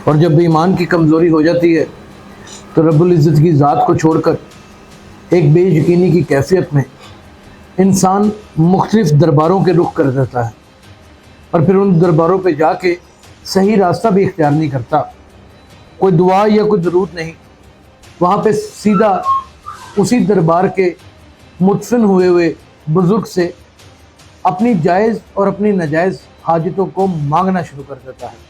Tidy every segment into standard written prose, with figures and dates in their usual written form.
اور جب ایمان کی کمزوری ہو جاتی ہے تو رب العزت کی ذات کو چھوڑ کر ایک بے یقینی کی کیفیت میں انسان مختلف درباروں کے رخ کر دیتا ہے اور پھر ان درباروں پہ جا کے صحیح راستہ بھی اختیار نہیں کرتا، کوئی دعا یا کوئی درود نہیں، وہاں پہ سیدھا اسی دربار کے مدفن ہوئے بزرگ سے اپنی جائز اور اپنی ناجائز حاجتوں کو مانگنا شروع کر دیتا ہے۔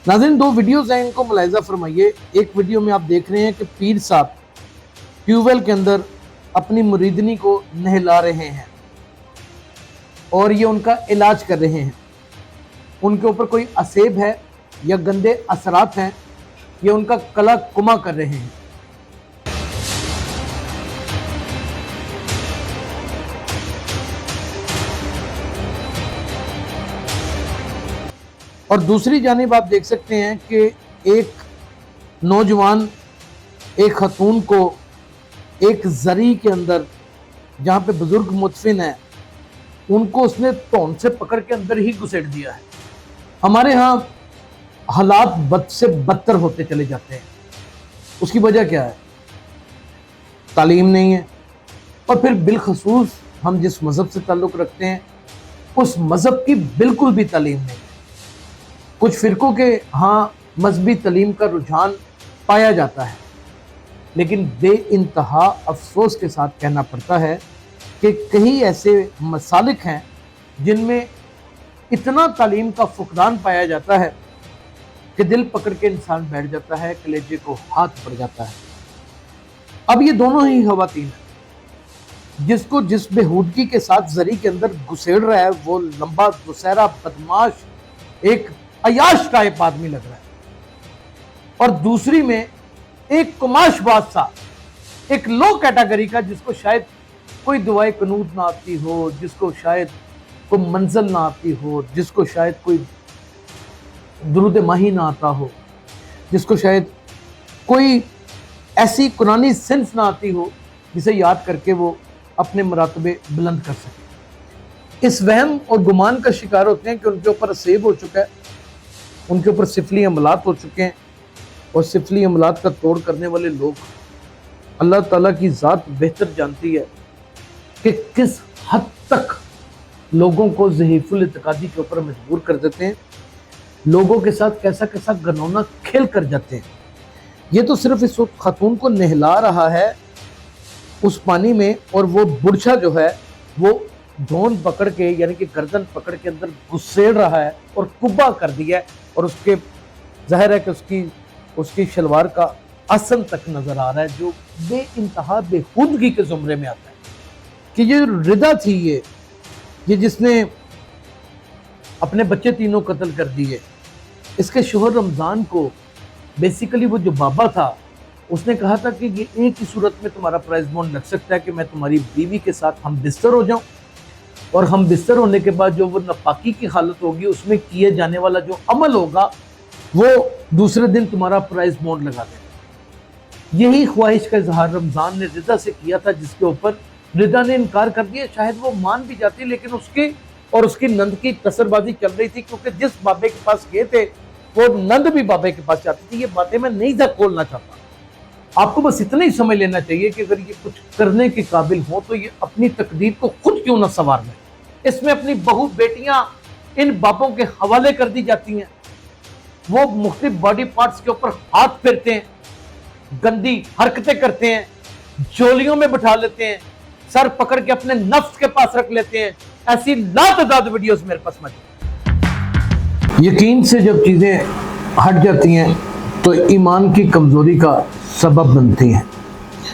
ناظرین، دو ویڈیوز ہیں، ان کو ملاحظہ فرمائیے۔ ایک ویڈیو میں آپ دیکھ رہے ہیں کہ پیر صاحب ٹیوب ویل کے اندر اپنی مریدنی کو نہلا رہے ہیں اور یہ ان کا علاج کر رہے ہیں۔ ان کے اوپر کوئی اسیب ہے یا گندے اثرات ہیں، یہ ان کا کلا کما کر رہے ہیں۔ اور دوسری جانب آپ دیکھ سکتے ہیں کہ ایک نوجوان ایک خاتون کو ایک زری کے اندر جہاں پہ بزرگ مدفن ہیں ان کو اس نے تون سے پکڑ کے اندر ہی گھسیٹ دیا ہے۔ ہمارے ہاں حالات بد سے بدتر ہوتے چلے جاتے ہیں، اس کی وجہ کیا ہے؟ تعلیم نہیں ہے، اور پھر بالخصوص ہم جس مذہب سے تعلق رکھتے ہیں اس مذہب کی بالکل بھی تعلیم نہیں ہے۔ کچھ فرقوں کے ہاں مذہبی تعلیم کا رجحان پایا جاتا ہے، لیکن بے انتہا افسوس کے ساتھ کہنا پڑتا ہے کہ کئی ایسے مسالک ہیں جن میں اتنا تعلیم کا فقدان پایا جاتا ہے کہ دل پکڑ کے انسان بیٹھ جاتا ہے، کلیجے کو ہاتھ پڑ جاتا ہے۔ اب یہ دونوں ہی خواتین ہیں، جس بےہودگی کے ساتھ زری کے اندر گھسیڑ رہا ہے وہ لمبا دوسرا بدماش ایک عیاش ٹائپ آدمی لگ رہا ہے، اور دوسری میں ایک کماش بادشاہ، ایک لو کیٹاگری کا، جس کو شاید کوئی دعائے قنوت نہ آتی ہو، جس کو شاید کوئی منزل نہ آتی ہو، جس کو شاید کوئی درود ماہی نہ آتا ہو، جس کو شاید کوئی ایسی قرآنی صنف نہ آتی ہو جسے یاد کر کے وہ اپنے مراتبے بلند کر سکے۔ اس وہم اور گمان کا شکار ہوتے ہیں کہ ان کے اوپر اسیب ہو چکا ہے، ان کے اوپر سفلی عملات ہو چکے ہیں، اور سفلی عملات کا توڑ کرنے والے لوگ اللہ تعالیٰ کی ذات بہتر جانتی ہے کہ کس حد تک لوگوں کو ضعیف الاعتقادی کے اوپر مجبور کر دیتے ہیں، لوگوں کے ساتھ کیسا کیسا گنونا کھیل کر جاتے ہیں۔ یہ تو صرف اس وقت خاتون کو نہلا رہا ہے اس پانی میں، اور وہ برچھا جو ہے وہ ڈھون پکڑ کے یعنی کہ گردن پکڑ کے اندر گھسیڑ رہا ہے اور کبا کر دیا ہے، اور اس کے ظاہر ہے کہ اس کی شلوار کا اصل تک نظر آ رہا ہے، جو بے انتہا بےہودگی کے زمرے میں آتا ہے کہ یہ ردا تھی، یہ جس نے اپنے بچے تینوں قتل کر دیے۔ اس کے شوہر رمضان کو بیسیکلی وہ جو بابا تھا اس نے کہا تھا کہ یہ ایک ہی صورت میں تمہارا پرائز بانڈ لگ سکتا ہے کہ میں تمہاری بیوی کے ساتھ ہم بستر ہو جاؤں، اور ہم بستر ہونے کے بعد جو وہ ناپاکی کی حالت ہوگی اس میں کیے جانے والا جو عمل ہوگا وہ دوسرے دن تمہارا پرائز بانڈ لگا دے۔ یہی خواہش کا اظہار رمضان نے رضا سے کیا تھا، جس کے اوپر رضا نے انکار کر دیا۔ شاید وہ مان بھی جاتی، لیکن اس کی نند کی قصر بازی چل رہی تھی، کیونکہ جس بابے کے پاس گئے تھے وہ نند بھی بابے کے پاس جاتی تھی۔ یہ باتیں میں نہیں تھا کھولنا چاہتا، آپ کو بس اتنا ہی سمجھ لینا چاہیے کہ اگر یہ کچھ کرنے کے قابل ہو تو یہ اپنی تقدیر کو خود کیوں نہ سنوار لیں۔ اس میں اپنی بہو بیٹیاں ان باپوں کے حوالے کر دی جاتی ہیں، وہ مختلف باڈی پارٹس کے اوپر ہاتھ پھیرتے ہیں، گندی حرکتیں کرتے ہیں، جولیوں میں بٹھا لیتے ہیں، سر پکڑ کے اپنے نفس کے پاس رکھ لیتے ہیں۔ ایسی لاتعداد ویڈیوز میرے پاس موجود۔ یقین سے جب چیزیں ہٹ جاتی ہیں تو ایمان کی کمزوری کا سبب بنتی ہیں،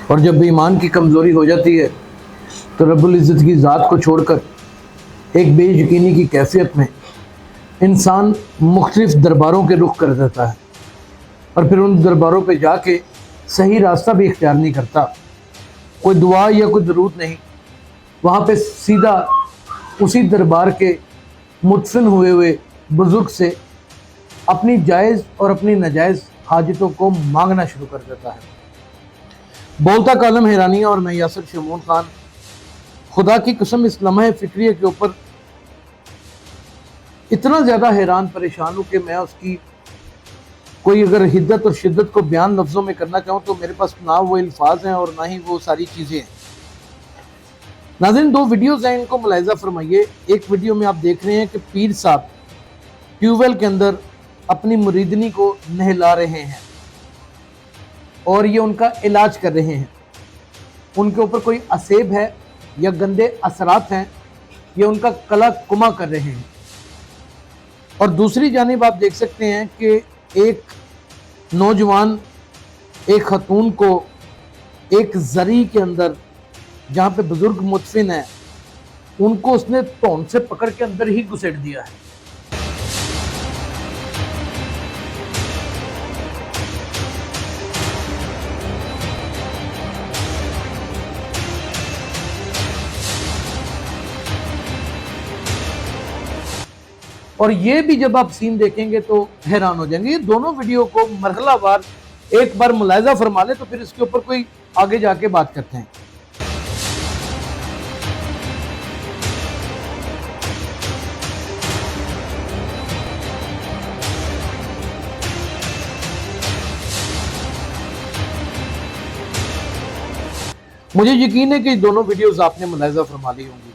اور جب ایمان کی کمزوری ہو جاتی ہے تو رب العزت کی ذات کو چھوڑ کر ایک بے یقینی کی کیفیت میں انسان مختلف درباروں کے رخ کر دیتا ہے، اور پھر ان درباروں پہ جا کے صحیح راستہ بھی اختیار نہیں کرتا، کوئی دعا یا کوئی درود نہیں، وہاں پہ سیدھا اسی دربار کے مدفن ہوئے بزرگ سے اپنی جائز اور اپنی ناجائز حاجتوں کو مانگنا شروع کر دیتا ہے۔ بولتا کالم حیرانی، اور میں یاسر شمعون خان خدا کی قسم اس لمحے فکریہ کے اوپر اتنا زیادہ حیران پریشان ہوں کہ میں اس کی کوئی اگر حدت اور شدت کو بیان لفظوں میں کرنا چاہوں تو میرے پاس نہ وہ الفاظ ہیں اور نہ ہی وہ ساری چیزیں ہیں۔ ناظرین، 2 ویڈیوز ہیں، ان کو ملاحظہ فرمائیے۔ ایک ویڈیو میں آپ دیکھ رہے ہیں کہ پیر صاحب ٹیوب ویل کے اندر اپنی مریدنی کو نہلا رہے ہیں اور یہ ان کا علاج کر رہے ہیں۔ ان کے اوپر کوئی اسیب ہے یا گندے اثرات ہیں، یہ ان کا کلا کما کر رہے ہیں۔ اور دوسری جانب آپ دیکھ سکتے ہیں کہ ایک نوجوان ایک خاتون کو ایک زری کے اندر جہاں پہ بزرگ مدفن ہیں ان کو اس نے تون سے پکڑ کے اندر ہی گھسیٹ دیا ہے۔ اور یہ بھی جب آپ سین دیکھیں گے تو حیران ہو جائیں گے۔ یہ دونوں ویڈیو کو مرحلہ وار ایک بار ملاحظہ فرما لیں تو پھر اس کے اوپر کوئی آگے جا کے بات کرتے ہیں۔ مجھے یقین ہے کہ دونوں ویڈیوز آپ نے ملاحظہ فرما لی ہوں گی۔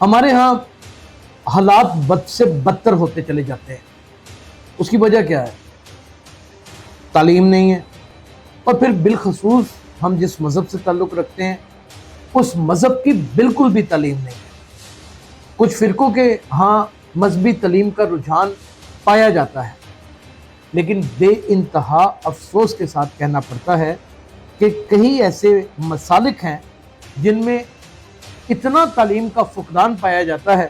ہمارے ہاں حالات بد سے بدتر ہوتے چلے جاتے ہیں۔ اس کی وجہ کیا ہے؟ تعلیم نہیں ہے، اور پھر بالخصوص ہم جس مذہب سے تعلق رکھتے ہیں اس مذہب کی بالکل بھی تعلیم نہیں ہے۔ کچھ فرقوں کے ہاں مذہبی تعلیم کا رجحان پایا جاتا ہے، لیکن بے انتہا افسوس کے ساتھ کہنا پڑتا ہے کہ کئی ایسے مسالک ہیں جن میں اتنا تعلیم کا فقدان پایا جاتا ہے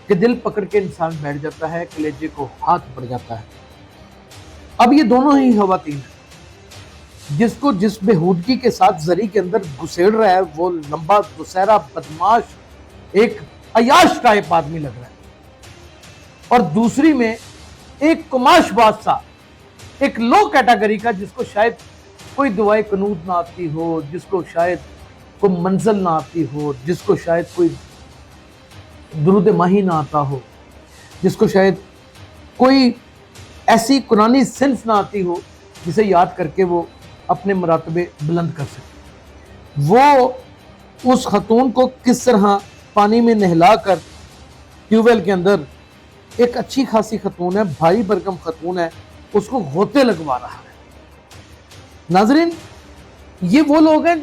کہ دل پکڑ کے انسان بیٹھ جاتا ہے، کلیجے کو ہاتھ پڑ جاتا ہے۔ اب یہ دونوں ہی خواتین ہیں، جس کو جس بےہودگی کے ساتھ زری کے اندر گھسیڑ رہا ہے وہ لمبا گسیرا بدماش ایک عیاش ٹائپ آدمی لگ رہا ہے، اور دوسری میں ایک کماش بادشاہ، ایک لو کیٹیگری کا، جس کو شاید کوئی دعائے قنوت نہ آتی ہو، جس کو شاید کوئی منزل نہ آتی ہو، جس کو شاید کوئی درود ماہی نہ آتا ہو، جس کو شاید کوئی ایسی قرآنی صنف نہ آتی ہو جسے یاد کر کے وہ اپنے مراتبے بلند کر سکے۔ وہ اس خاتون کو کس طرح پانی میں نہلا کر ٹیوب ویل کے اندر، ایک اچھی خاصی خاتون ہے، بھاری بھرکم خاتون ہے، اس کو غوطے لگوا رہا ہے۔ ناظرین، یہ وہ لوگ ہیں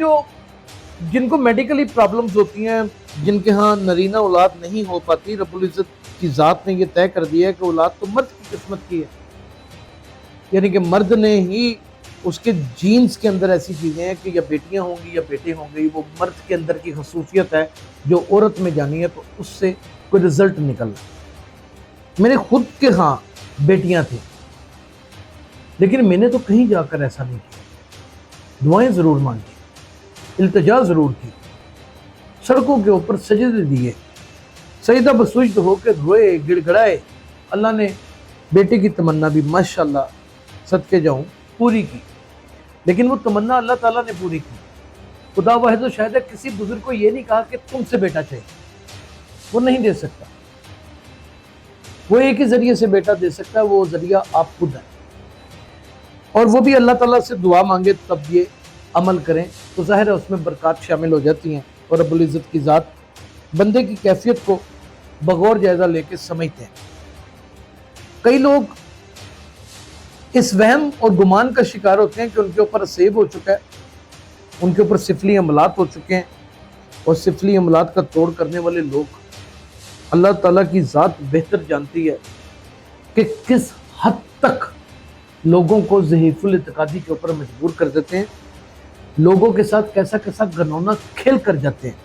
جن کو میڈیکلی پرابلمز ہوتی ہیں، جن کے ہاں نرینہ اولاد نہیں ہو پاتی۔ رب العزت کی ذات نے یہ طے کر دیا ہے کہ اولاد تو مرد کی قسمت کی ہے، یعنی کہ مرد نے ہی، اس کے جینز کے اندر ایسی چیزیں ہیں کہ یا بیٹیاں ہوں گی یا بیٹے ہوں گے، وہ مرد کے اندر کی خصوصیت ہے جو عورت میں جانی ہے، تو اس سے کوئی رزلٹ نکلنا۔ میرے خود کے ہاں بیٹیاں تھیں، لیکن میں نے تو کہیں جا کر ایسا نہیں کیا۔ دعائیں ضرور مانگی، التجا ضرور کی، سڑکوں کے اوپر سجدے دیے، سجدہ بسجد ہو کے روئے، گڑ گڑائے۔ اللہ نے بیٹے کی تمنا بھی ماشاءاللہ صدقے جاؤں پوری کی، لیکن وہ تمنا اللہ تعالیٰ نے پوری کی۔ خدا واحد و شاہد ہے، کسی بزرگ کو یہ نہیں کہا کہ تم سے بیٹا چاہیے، وہ نہیں دے سکتا۔ وہ ایک ہی ذریعے سے بیٹا دے سکتا ہے، وہ ذریعہ آپ خود ہیں، اور وہ بھی اللہ تعالیٰ سے دعا مانگے تب یہ عمل کریں تو ظاہر ہے اس میں برکات شامل ہو جاتی ہیں، اور رب العزت کی ذات بندے کی کیفیت کو بغور جائزہ لے کے سمجھتے ہیں۔ کئی لوگ اس وہم اور گمان کا شکار ہوتے ہیں کہ ان کے اوپر اسیب ہو چکا ہے، ان کے اوپر سفلی عملات ہو چکے ہیں، اور سفلی عملات کا توڑ کرنے والے لوگ، اللہ تعالیٰ کی ذات بہتر جانتی ہے کہ کس حد تک لوگوں کو ضعیف الاعتقادی کے اوپر مجبور کر دیتے ہیں، لوگوں کے ساتھ کیسا کیسا گنونا کھیل کر جاتے ہیں۔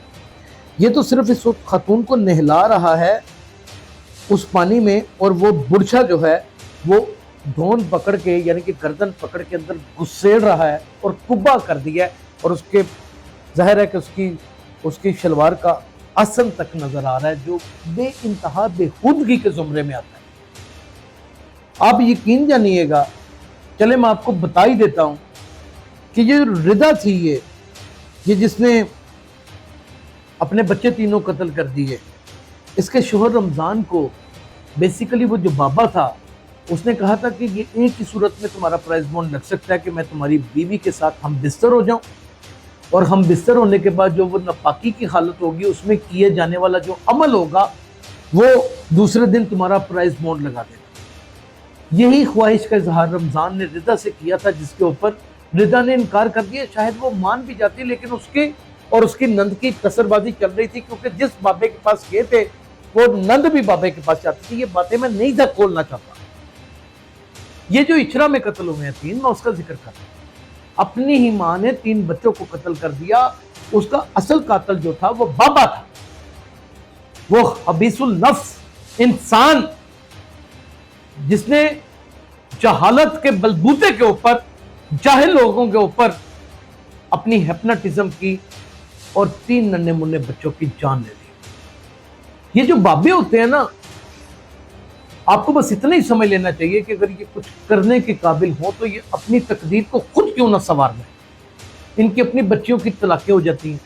یہ تو صرف اس وقت خاتون کو نہلا رہا ہے اس پانی میں، اور وہ برچھا جو ہے وہ دھون پکڑ کے، یعنی کہ گردن پکڑ کے اندر گھسیڑ رہا ہے اور کبا کر دیا ہے، اور اس کے ظاہر ہے کہ اس کی شلوار کا آسن تک نظر آ رہا ہے، جو بے انتہا بے خودگی کے زمرے میں آتا ہے۔ آپ یقین جانیے گا، چلے میں آپ کو بتا ہی دیتا ہوں کہ یہ ردا تھی، یہ جس نے اپنے بچے تینوں قتل کر دیے، اس کے شوہر رمضان کو بیسیکلی وہ جو بابا تھا اس نے کہا تھا کہ یہ ایک ہی صورت میں تمہارا پرائز بانڈ لگ سکتا ہے کہ میں تمہاری بیوی کے ساتھ ہم بستر ہو جاؤں، اور ہم بستر ہونے کے بعد جو وہ ناپاکی کی حالت ہوگی اس میں کیے جانے والا جو عمل ہوگا وہ دوسرے دن تمہارا پرائز بانڈ لگا دے گا۔ یہی خواہش کا اظہار رمضان نے رضا سے کیا تھا، جس کے اوپر رضا نے انکار کر دیا۔ شاید وہ مان بھی جاتی، لیکن اس کے اور اس کی نند کی قصر بازی چل رہی تھی، کیونکہ جس بابے کے پاس گئے تھے وہ نند بھی بابے کے پاس جاتی تھی۔ یہ باتیں میں نہیں تھا کھولنا چاہتا۔ یہ جو اچھرا میں قتل ہوئے ہیں 3، میں اس کا ذکر کر رہا ہوں۔ اپنی ہی ماں نے 3 بچوں کو قتل کر دیا۔ اس کا اصل قاتل جو تھا وہ بابا تھا، وہ خبیث النفس انسان، جس نے جہالت کے بلبوتے کے اوپر، جاہل لوگوں کے اوپر اپنی ہپناٹزم کی اور 3 ننھے منھے بچوں کی جان لے لی۔ یہ جو بابے ہوتے ہیں نا، آپ کو بس اتنا ہی سمجھ لینا چاہیے کہ اگر یہ کچھ کرنے کے قابل ہوں تو یہ اپنی تقدیر کو خود کیوں نہ سنوار لیں۔ ان کی اپنی بچیوں کی طلاقیں ہو جاتی ہیں،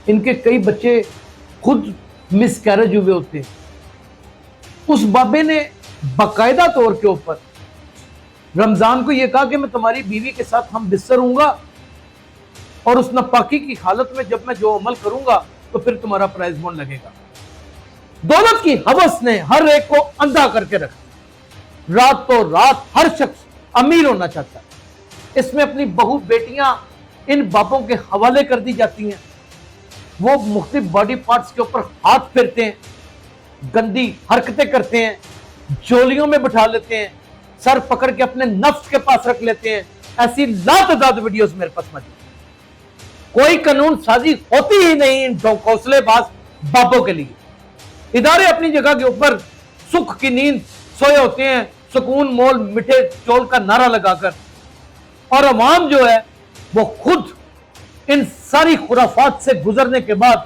ان کے کئی بچے خود مس کیریج ہوئے ہوتے ہیں۔ اس بابے نے باقاعدہ طور کے اوپر رمضان کو یہ کہا کہ میں تمہاری بیوی کے ساتھ ہم بستر ہوں گا، اور اس ناپاکی کی حالت میں جب میں جو عمل کروں گا تو پھر تمہارا پرائز بانڈ لگے گا۔ دولت کی ہوس نے ہر ایک کو اندھا کر کے رکھا۔ رات تو رات ہر شخص امیر ہونا چاہتا ہے۔ اس میں اپنی بہو بیٹیاں ان باپوں کے حوالے کر دی جاتی ہیں۔ وہ مختلف باڈی پارٹس کے اوپر ہاتھ پھیرتے ہیں، گندی حرکتیں کرتے ہیں، جولیوں میں بٹھا لیتے ہیں، سر پکڑ کے اپنے نفس کے پاس رکھ لیتے ہیں۔ ایسی لاتعداد ویڈیوز میرے پاس موجود ہیں۔ کوئی قانون سازی ہوتی ہی نہیں ان حوصلے باز بابوں کے لیے۔ ادارے اپنی جگہ کے اوپر سکھ کی نیند سوئے ہوتے ہیں، سکون مول مٹھے چول کا نعرہ لگا کر، اور عوام جو ہے وہ خود ان ساری خرافات سے گزرنے کے بعد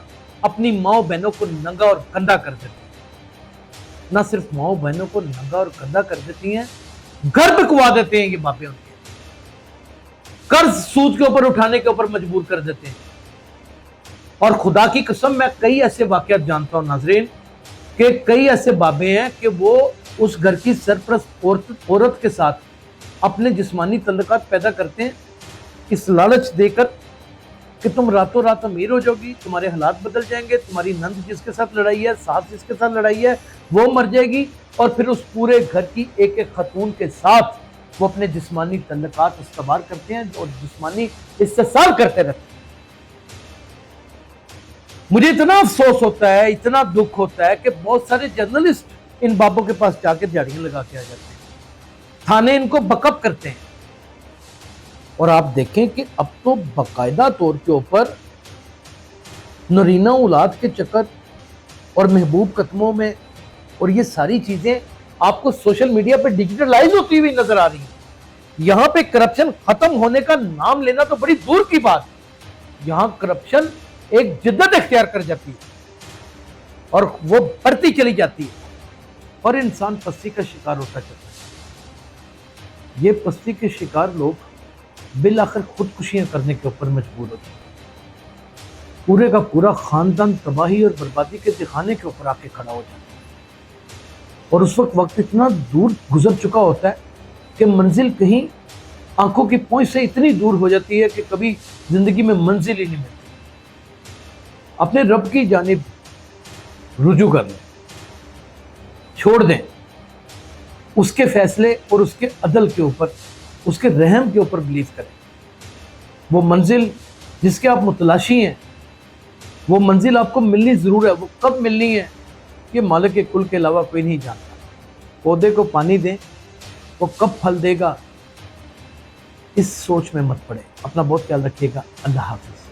اپنی ماؤں بہنوں کو ننگا اور گندا کر دیتی ہیں۔ نہ صرف ماؤں بہنوں کو ننگا اور گندا کر دیتی ہیں، گھر بکوا دیتے ہیں یہ باپے ان کے، قرض سود کے اوپر اٹھانے کے اوپر مجبور کر دیتے ہیں۔ اور خدا کی قسم میں کئی ایسے واقعات جانتا ہوں ناظرین، کہ کئی ایسے بابے ہیں کہ وہ اس گھر کی سرپرست عورت کے ساتھ اپنے جسمانی تعلقات پیدا کرتے ہیں، اس لالچ دے کر کہ تم راتوں رات امیر ہو جاؤ گی، تمہارے حالات بدل جائیں گے، تمہاری نند جس کے ساتھ لڑائی ہے، ساس جس کے ساتھ لڑائی ہے وہ مر جائے گی، اور پھر اس پورے گھر کی ایک ایک خاتون کے ساتھ وہ اپنے جسمانی تعلقات استوار کرتے ہیں اور جسمانی استحصال کرتے رہتے ہیں۔ مجھے اتنا افسوس ہوتا ہے، اتنا دکھ ہوتا ہے کہ بہت سارے جرنلسٹ ان بابوں کے پاس جا کے دیہڑیاں لگا کے آ جاتے ہیں، تھانے ان کو بک اپ کرتے ہیں۔ اور آپ دیکھیں کہ اب تو باقاعدہ طور کے اوپر نرینہ اولاد کے چکر اور محبوب قدموں میں، اور یہ ساری چیزیں آپ کو سوشل میڈیا پہ ڈیجیٹلائز ہوتی ہوئی نظر آ رہی ہیں۔ یہاں پہ کرپشن ختم ہونے کا نام لینا تو بڑی دور کی بات ہے۔ یہاں کرپشن ایک جدت اختیار کر جاتی ہے اور وہ بڑھتی چلی جاتی ہے، اور انسان پستی کا شکار ہوتا چلتا ہے۔ یہ پستی کے شکار لوگ بالآخر خودکشیاں کرنے کے اوپر مجبور ہوتے ہیں۔ پورے کا پورا خاندان تباہی اور بربادی کے دکھانے کے اوپر آ کے کھڑا ہو جاتا ہے، اور اس وقت اتنا دور گزر چکا ہوتا ہے کہ منزل کہیں آنکھوں کی پہنچ سے اتنی دور ہو جاتی ہے کہ کبھی زندگی میں منزل ہی نہیں ملتی۔ اپنے رب کی جانب رجوع کر لیں، چھوڑ دیں اس کے فیصلے اور اس کے عدل کے اوپر، اس کے رحم کے اوپر بلیو کریں۔ وہ منزل جس کے آپ متلاشی ہیں، وہ منزل آپ کو ملنی ضرور ہے۔ وہ کب ملنی ہے یہ مالک کل کے علاوہ کوئی نہیں جانتا۔ پودے کو پانی دیں، وہ کب پھل دے گا اس سوچ میں مت پڑے۔ اپنا بہت خیال رکھیے گا۔ اللہ حافظ۔